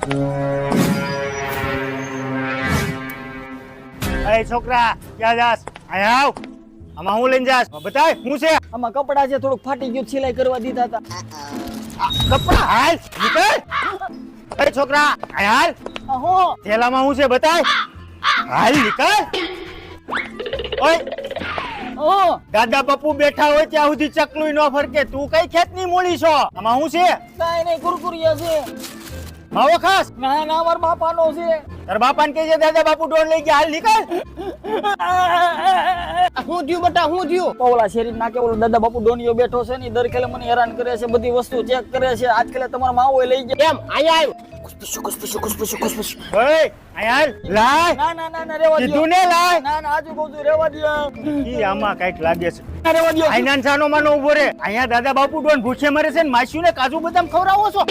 એ છોકરા ક્યાં જાસ? અહીંયા આવ. આમાં હું લઈને જાસ? બતાય શું છે? આમાં કપડા છે, થોડુંક ફાટી ગયું, સિલાઈ કરવા દીધા હતા. કપડા હાલ નીકળ. એ છોકરા અહીંયા હાલ. હો થેલામાં શું છે બતાય. હાલ નીકળ. ઓય હો દાદા બાપુ બેઠા હોય ત્યાં સુધી ચકલું ન ફરકે. તું કઈ ખેતની મૂળી છો? આમાં શું છે? કાંઈ નહીં, કુરકુરિયા છે. માવો ખાસ? ના ના, મારા બાપાનો છે. તારા બાપાને કહેજે દાદા બાપુ ડોર લઈ ગયા. હાલ નીકળ. હું થયું બેટા, હું થયું? ઓલા શેરી નાકે ઓલો દાદા બાપુ ડોનિયો બેઠો છે ને, દર ખેલે મને હેરાન કરે છે, બધી વસ્તુ ચેક કરે છે. આજ ખેલે તમારા માવો લઈ ગયા. એમ આયા આવ્યો. ખુશપુશ. ઓય અહીંયા હાલ. લાય. ના ના ના ના, રેવા કીધું દ્યો. ને લાય. ના ના, આજુ બાજુ રેવા દ્યો. ઈ આમાં કઈક લાગે છે. ના, રેવા દ્યો. આઈનાન સાનો માનો ઉભો રે. અહીંયા દાદા બાપુ ડોન ભૂખે મરે છે ને માસીને કાજુ બદામ ખવડાવો છો?